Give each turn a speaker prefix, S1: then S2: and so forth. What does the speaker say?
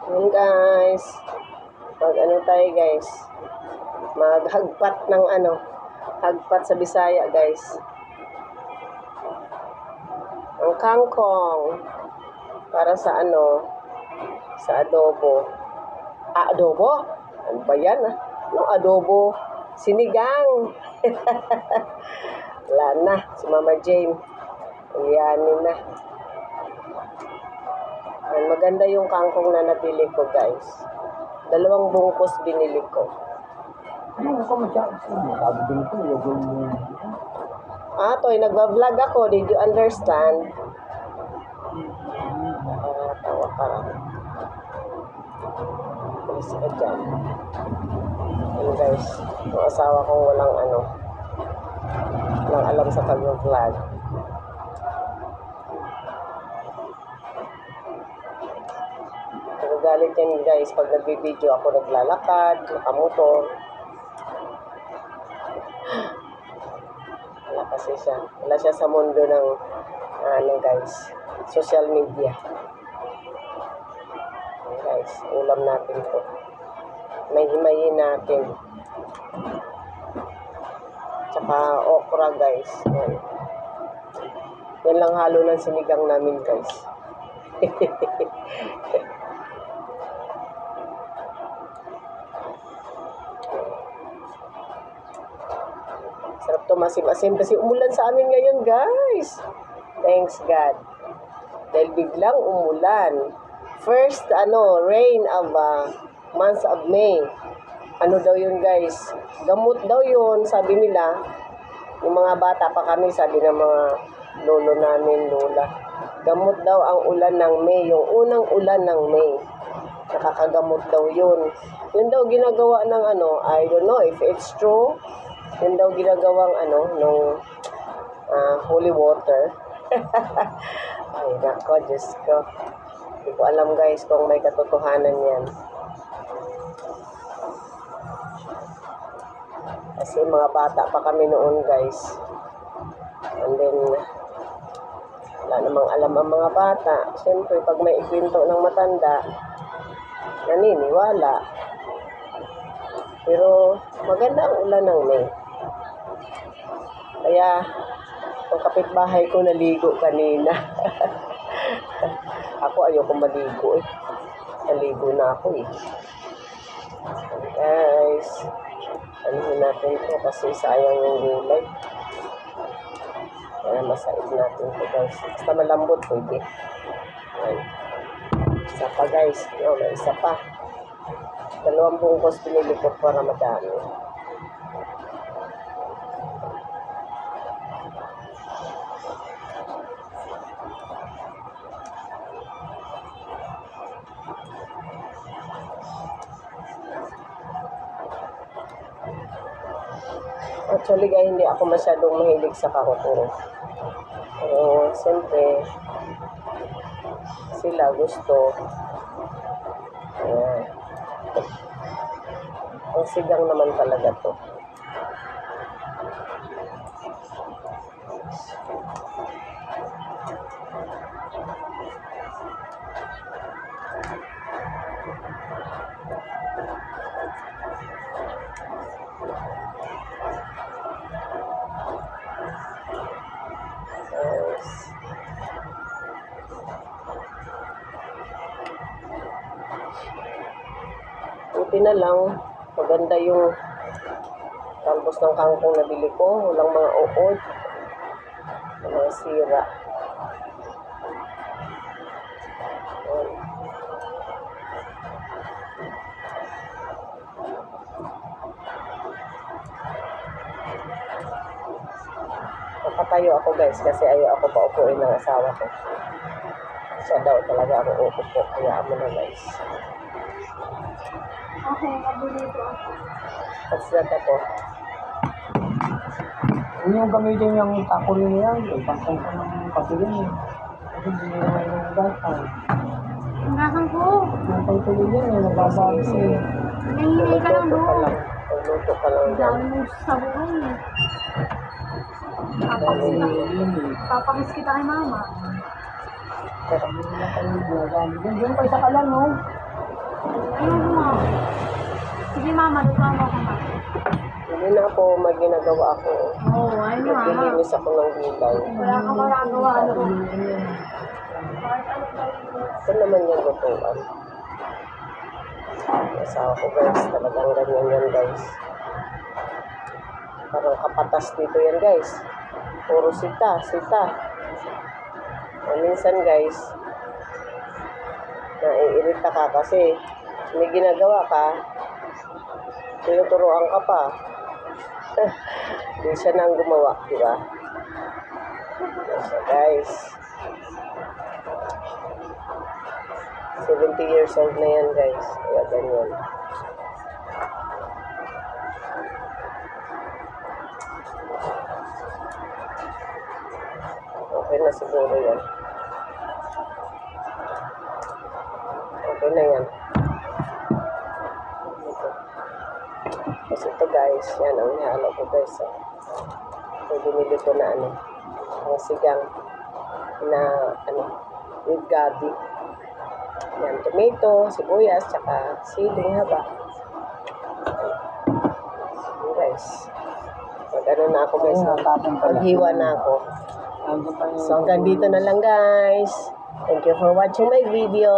S1: Yun guys. Ano tayo guys. Maghagpat ng hagpat sa Bisaya guys. Ang kangkong. Para sa sa adobo. Adobo? Ano ba yan Yung adobo. Sinigang. Wala na. Si Mama Jane. Ulianin na. Maganda yung kangkong na nabili ko guys. 2 bungkus binili ko. Toy, nagba-vlog ako. Did you understand? Tawa ka lang. Please ka dyan. Ano guys, yung asawa kong walang alam sa pag-vlog. Nagagalit yan guys pag nag-video ako naglalakad, nakamotor. Wala siya sa mundo ng guys, social media. Guys, ulam natin to. May-himayin natin. Tsaka okra guys. Yan lang halo ng sinigang namin guys. Sarap to, masim-asim kasi umulan sa amin ngayon guys. Thanks God. Dahil biglang umulan. First rain of month of May. Ano daw yun guys? Gamot daw yun, sabi nila. Yung mga bata pa kami, sabi ng mga lolo namin, lola. Gamot daw ang ulan ng May, yung unang ulan ng May. Nakakagamot daw yun. Yun daw ginagawa ng I don't know if it's true. Yun daw ginagawang nung holy water. Ay, nako, Diyos ko. Hindi ko alam guys kung may katotohanan yan. Kasi mga bata pa kami noon guys. And then, wala namang alam ang mga bata. Siyempre, pag may ikwento ng matanda, naniniwala. Pero, maganda ang ulan ng May. Kaya, ang kapitbahay ko naligo kanina. Ako ayoko maligo eh. Naligo na ako eh. Guys, natin ito kasi sayang yung gulay. Kaya masaid natin ito guys. Basta malambot pwede. Ayan. Isa pa guys. May isa pa. 2 bungkus pinili ko para madami. Actually guys, hindi ako masyadong mahilig sa kangkong. Pero siyempre, sila gusto. Ang sigang naman talaga to. Buti na lang, maganda yung talbos ng kangkong na bili ko. Walang mga uod, mga sira. Napatayo ako guys kasi ayaw ako paupuin ng asawa ko. Siya daw talaga ako uupo. Kaya mo na guys.
S2: Okay, abulito ako.
S1: What's that ako?
S3: Hindi yung gamitin yung tako niya yan. Pangkong ka ng patuloy niya. Kasi hindi nyo naman yung gasang.
S2: Ang gasang ko.
S3: Yung pagtuloy yan, yung nababagi eh.
S2: Nahinay ka lang doon.
S1: Pagluto ka lang
S2: Ang
S1: dyan.
S2: dami mong sabuhay eh. Papakis kita kay mama.
S3: Kaya hindi na kayo ginagamit. Diyan pa isa ka lang, no?
S2: Ayun mo. Sige mama, lutuan mo ako ma.
S1: Hindi na ako maginagawa ako.
S2: Oo, ayun mo mama.
S1: Naglilinis ako ng gulay.
S2: Wala kang magagawa. Ano?
S1: Ito naman yung lutuan. Asawa ko guys, talagang ganyan yan guys. Parang kapatas dito yan guys. Puro sita. Minsan guys, naiirita ka kasi may ginagawa ka, tinuturoan ka pa. Hindi siya nang gumawa, di ba? So guys, 70 years old na yan guys. Kaya ganyan. Okay na siguro yan. Okay na yan. Ito. Kasi ito guys, yan ang nihalo ko guys. Ito binili ko na ang sigang na with gabi. Yan, tomato, sibuyas, tsaka siling haba. Yan guys. Mag-ano na ako guys. Maghiwa na ako. So hanggang dito na lang guys. Thank you for watching my video.